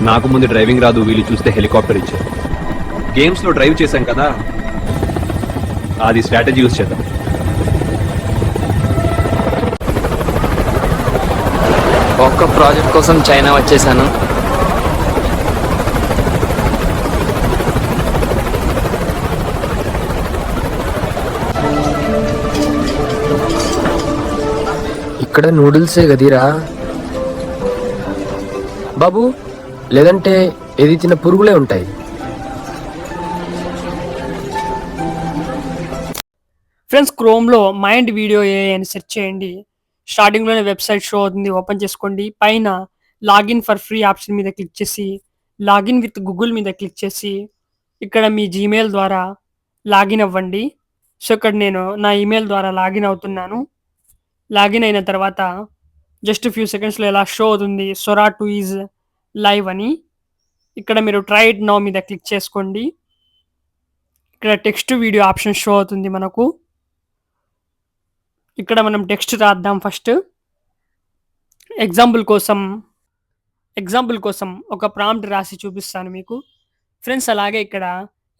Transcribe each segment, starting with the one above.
నాకు ముందు డ్రైవింగ్ రాదు, వీళ్ళు చూస్తే హెలికాప్టర్ ఇచ్చారు. గేమ్స్లో డ్రైవ్ చేశాం కదా, అది స్ట్రాటజీ యూజ్ చేద్దాం. ఒక్క ప్రాజెక్ట్ కోసం చైనా వచ్చేసాను. ఇక్కడ నూడిల్సే గదిరా బాబు, లేదంటే ఏది తిన్న పురుగులే ఉంటాయి. ఫ్రెండ్స్, క్రోమ్లో మైండ్ వీడియో ఏఐ అని సెర్చ్ చేయండి. స్టార్టింగ్లోనే వెబ్సైట్ షో అవుతుంది, ఓపెన్ చేసుకోండి. పైన లాగిన్ ఫర్ ఫ్రీ ఆప్షన్ మీద క్లిక్ చేసి లాగిన్ విత్ గూగుల్ మీద క్లిక్ చేసి ఇక్కడ మీ జీమెయిల్ ద్వారా లాగిన్ అవ్వండి. సో ఇక్కడ నేను నా ఈమెయిల్ ద్వారా లాగిన్ అవుతున్నాను. లాగిన్ అయిన తర్వాత జస్ట్ ఫ్యూ సెకండ్స్లో ఇలా షో అవుతుంది, సొరా 2 ఈజ్ లైవ్ అని. ఇక్కడ మీరు ట్రై ఇట్ నౌ మీద క్లిక్ చేసుకోండి. ఇక్కడ టెక్స్ట్ వీడియో ఆప్షన్ షో అవుతుంది మనకు. ఇక్కడ మనం టెక్స్ట్ రాద్దాం. ఫస్ట్ ఎగ్జాంపుల్ కోసం ఒక ప్రాంప్ట్ రాసి చూపిస్తాను మీకు ఫ్రెండ్స్. అలాగే ఇక్కడ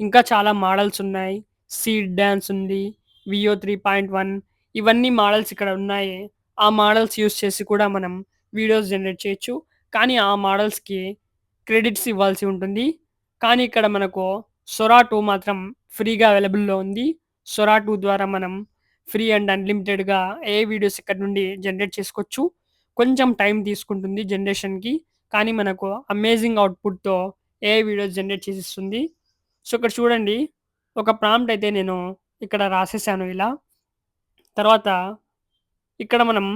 ఇంకా చాలా మోడల్స్ ఉన్నాయి. సీడ్ డ్యాన్స్ ఉంది, వియో 3.1, ఇవన్నీ మోడల్స్ ఇక్కడ ఉన్నాయి. ఆ మోడల్స్ యూస్ చేసి కూడా మనం వీడియోస్ జనరేట్ చేయొచ్చు. కానీ ఆ మోడల్స్కి క్రెడిట్స్ ఇవ్వాల్సి ఉంటుంది. కానీ ఇక్కడ మనకు సొరా 2 మాత్రం ఫ్రీగా అవైలబుల్లో ఉంది. సొరా 2 ద్వారా మనం ఫ్రీ అండ్ అన్లిమిటెడ్గా ఏ వీడియోస్ ఇక్కడ నుండి జనరేట్ చేసుకోవచ్చు. కొంచెం టైం తీసుకుంటుంది జనరేషన్కి, కానీ మనకు అమేజింగ్ అవుట్పుట్తో ఏ వీడియోస్ జనరేట్ చేసిస్తుంది. సో ఇక్కడ చూడండి, ఒక ప్రాంప్ట్ అయితే నేను ఇక్కడ రాసేసాను ఇలా. తర్వాత ఇక్కడ మనం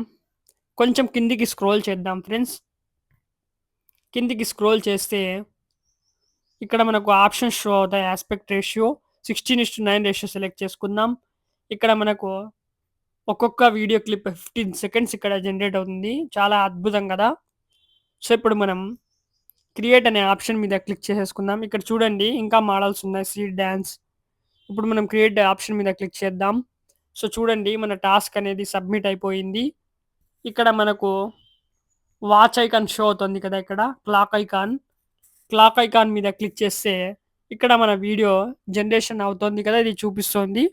కొంచెం కిందికి స్క్రోల్ చేద్దాం ఫ్రెండ్స్. కిందికి స్క్రోల్ చేస్తే ఇక్కడ మనకు ఆప్షన్స్ షో అవుతాయి. ఆస్పెక్ట్ రేషియో 16:9 రేషియో సెలెక్ట్ చేసుకుందాం. ఇక్కడ మనకు ఒక్కొక్క వీడియో క్లిప్ 15 సెకండ్స్ ఇక్కడ జనరేట్ అవుతుంది. చాలా అద్భుతం కదా. సో ఇప్పుడు మనం క్రియేట్ అనే ఆప్షన్ మీద క్లిక్ చేసేసుకుందాం. ఇక్కడ చూడండి ఇంకా మోడల్స్ ఉన్నాయి, సీడ్ డ్యాన్స్. ఇప్పుడు మనం క్రియేట్ ఆప్షన్ మీద క్లిక్ చేద్దాం. సో చూడండి, మన టాస్క్ అనేది సబ్మిట్ అయిపోయింది. ఇక్కడ మనకు వాచ్ ఐకాన్ షో అవుతుంది కదా, ఇక్కడ క్లాక్ ఐకాన్ మీద క్లిక్ చేస్తే ఇక్కడ మన వీడియో జనరేషన్ అవుతుంది కదా, ఇది చూపిస్తుంది.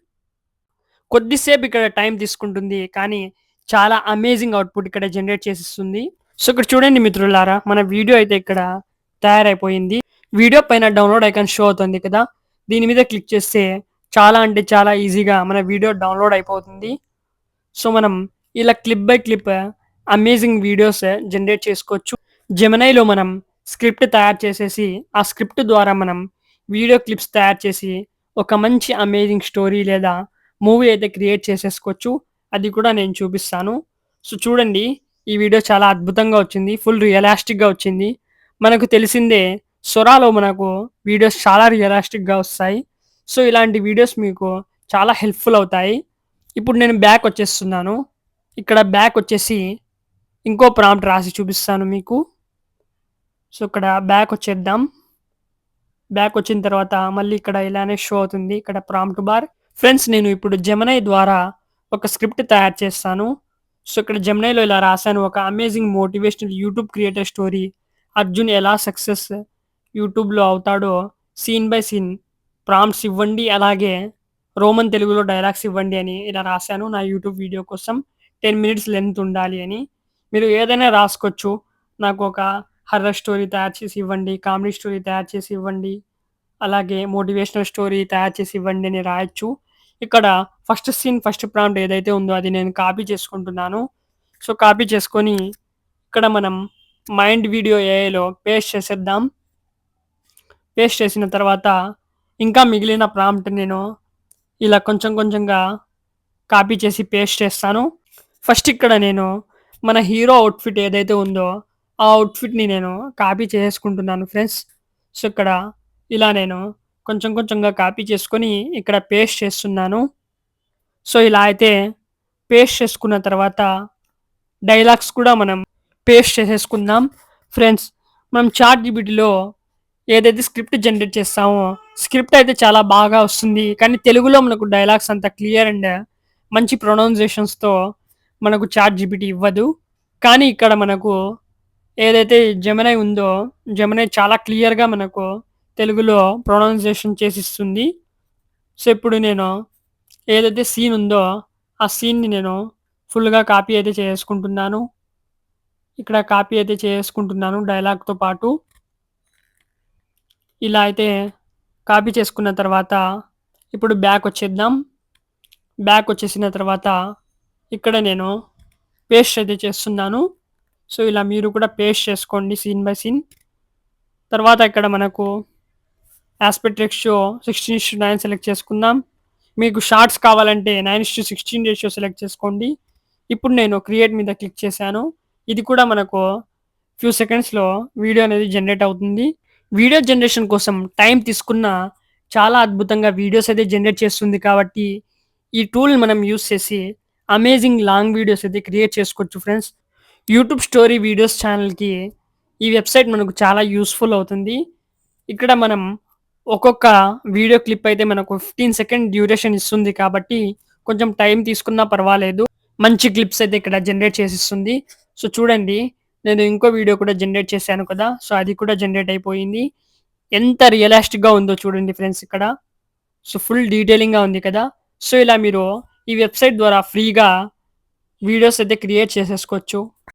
కొద్దిసేపు ఇక్కడ టైం తీసుకుంటుంది, కానీ చాలా అమేజింగ్ అవుట్పుట్ ఇక్కడ జనరేట్ చేసిస్తుంది. సో ఇక్కడ చూడండి మిత్రులారా, మన వీడియో అయితే ఇక్కడ తయారైపోయింది. వీడియో పైన డౌన్లోడ్ ఐకాన్ షో అవుతుంది కదా, దీని మీద క్లిక్ చేస్తే చాలా అంటే చాలా ఈజీగా మన వీడియో డౌన్లోడ్ అయిపోతుంది. సో మనం ఇలా clip by clip amazing videos generate చేసుకోవచ్చు. జెమినైలో మనం స్క్రిప్ట్ తయారు చేసేసి ఆ స్క్రిప్ట్ ద్వారా మనం వీడియో క్లిప్స్ తయారు చేసి ఒక మంచి అమేజింగ్ స్టోరీ లేదా మూవీ అయితే క్రియేట్ చేసేసుకోవచ్చు. అది కూడా నేను చూపిస్తాను. సో చూడండి, ఈ వీడియో చాలా అద్భుతంగా వచ్చింది, ఫుల్ రియలిస్టిక్గా వచ్చింది. మనకు తెలిసిందే సొరాలో మనకు వీడియోస్ చాలా రియలిస్టిక్గా వస్తాయి. సో ఇలాంటి వీడియోస్ మీకు చాలా హెల్ప్ఫుల్ అవుతాయి. ఇప్పుడు నేను బ్యాక్ వచ్చేస్తున్నాను. ఇక్కడ బ్యాక్ వచ్చేసి ఇంకో ప్రాంప్ట్ రాసి చూపిస్తాను మీకు. సో ఇక్కడ బ్యాక్ వచ్చేద్దాం. బ్యాక్ వచ్చిన తర్వాత మళ్ళీ ఇక్కడ ఇలానే షో అవుతుంది, ఇక్కడ ప్రాంప్ట్ బార్. ఫ్రెండ్స్, నేను ఇప్పుడు జెమినై ద్వారా ఒక స్క్రిప్ట్ తయారు చేస్తాను. సో ఇక్కడ జెమినైలో ఇలా రాశాను, ఒక amazing motivational YouTube creator story. Arjun ఎలా సక్సెస్ యూట్యూబ్లో అవుతాడో సీన్ బై సీన్ ప్రాంప్ట్స్ ఇవ్వండి, అలాగే రోమన్ తెలుగులో డైలాగ్స్ ఇవ్వండి అని ఇలా రాశాను. నా యూట్యూబ్ వీడియో కోసం 10 minutes లెంత్ ఉండాలి అని. మీరు ఏదైనా రాసుకోవచ్చు. నాకు ఒక హర్రర్ స్టోరీ తయారు చేసి ఇవ్వండి, కామెడీ స్టోరీ తయారు చేసి ఇవ్వండి, అలాగే మోటివేషనల్ స్టోరీ తయారు చేసి ఇవ్వండి అని రాయొచ్చు. ఇక్కడ ఫస్ట్ సీన్ ఫస్ట్ ప్రాంప్ట్ ఏదైతే ఉందో అది నేను కాపీ చేసుకుంటున్నాను. సో కాపీ చేసుకొని ఇక్కడ మనం మైండ్ వీడియో ఏఐలో పేస్ట్ చేసేద్దాం. పేస్ట్ చేసిన తర్వాత ఇంకా మిగిలిన ప్రాంప్ట్ నేను ఇలా కొంచెం కొంచెంగా కాపీ చేసి పేస్ట్ చేస్తాను. ఫస్ట్ ఇక్కడ నేను మన హీరో అవుట్ఫిట్ ఏదైతే ఉందో ఆ అవుట్ఫిట్ని నేను కాపీ చేసుకుంటున్నాను ఫ్రెండ్స్. సో ఇక్కడ ఇలా నేను కొంచెం కొంచెంగా కాపీ చేసుకొని ఇక్కడ పేస్ట్ చేస్తున్నాను. సో ఇలా అయితే పేస్ట్ చేసుకున్న తర్వాత డైలాగ్స్ కూడా మనం పేస్ట్ చేసేసుకుందాం. ఫ్రెండ్స్, మనం చాట్ జీపీటీలో ఏదైతే స్క్రిప్ట్ జనరేట్ చేస్తామో స్క్రిప్ట్ అయితే చాలా బాగా వస్తుంది, కానీ తెలుగులో మనకు డైలాగ్స్ అంత క్లియర్ అండ్ మంచి ప్రొనౌన్సియేషన్స్తో మనకు చాట్ జీపీటీ ఇవ్వదు. కానీ ఇక్కడ మనకు ఏదైతే జెమినై ఉందో జెమినై చాలా క్లియర్గా మనకు తెలుగులో ప్రొనౌన్సియేషన్ చేసిస్తుంది. సో ఇప్పుడు నేను ఏదైతే సీన్ ఉందో ఆ సీన్ని నేను ఫుల్గా కాపీ అయితే చేసుకుంటున్నాను. ఇక్కడ కాపీ అయితే చేసుకుంటున్నాను డైలాగ్తో పాటు. ఇలా అయితే కాపీ చేసుకున్న తర్వాత ఇప్పుడు బ్యాక్ వచ్చేద్దాం. బ్యాక్ వచ్చేసిన తర్వాత ఇక్కడ నేను పేస్ట్ అయితే చేస్తున్నాను. సో ఇలా మీరు కూడా పేస్ట్ చేసుకోండి సీన్ బై సీన్. తర్వాత ఇక్కడ మనకు ఆస్పెక్ట్ రేషియో 16:9 సెలెక్ట్ చేసుకుందాం. మీకు షార్ట్స్ కావాలంటే 9:16 రేషియో సెలెక్ట్ చేసుకోండి. ఇప్పుడు నేను క్రియేట్ మీద క్లిక్ చేశాను. ఇది కూడా మనకు ఫ్యూ సెకండ్స్లో వీడియో అనేది జనరేట్ అవుతుంది. వీడియో జనరేషన్ కోసం టైం తీసుకున్న చాలా అద్భుతంగా వీడియోస్ అయితే జనరేట్ చేస్తుంది కాబట్టి ఈ టూల్ మనం యూస్ చేసి అమేజింగ్ లాంగ్ వీడియోస్ అయితే క్రియేట్ చేసుకోవచ్చు ఫ్రెండ్స్. యూట్యూబ్ స్టోరీ వీడియోస్ ఛానల్కి ఈ వెబ్సైట్ మనకు చాలా యూస్ఫుల్ అవుతుంది. ఇక్కడ మనం ఒక్కొక్క వీడియో క్లిప్ అయితే మనకు 15 సెకండ్ డ్యూరేషన్ ఇస్తుంది కాబట్టి కొంచెం టైం తీసుకున్నా పర్వాలేదు. మంచి క్లిప్స్ అయితే ఇక్కడ జనరేట్ చేసిస్తుంది. సో చూడండి, నేను ఇంకో వీడియో కూడా జనరేట్ చేశాను కదా, సో అది కూడా జనరేట్ అయిపోయింది. ఎంత రియలిస్టిక్గా ఉందో చూడండి ఫ్రెండ్స్ ఇక్కడ. సో ఫుల్ డీటెయిలింగ్గా ఉంది కదా. సో ఇలా మీరు ఈ వెబ్సైట్ ద్వారా ఫ్రీగా వీడియోస్ అయితే క్రియేట్ చేసేసుకోవచ్చు.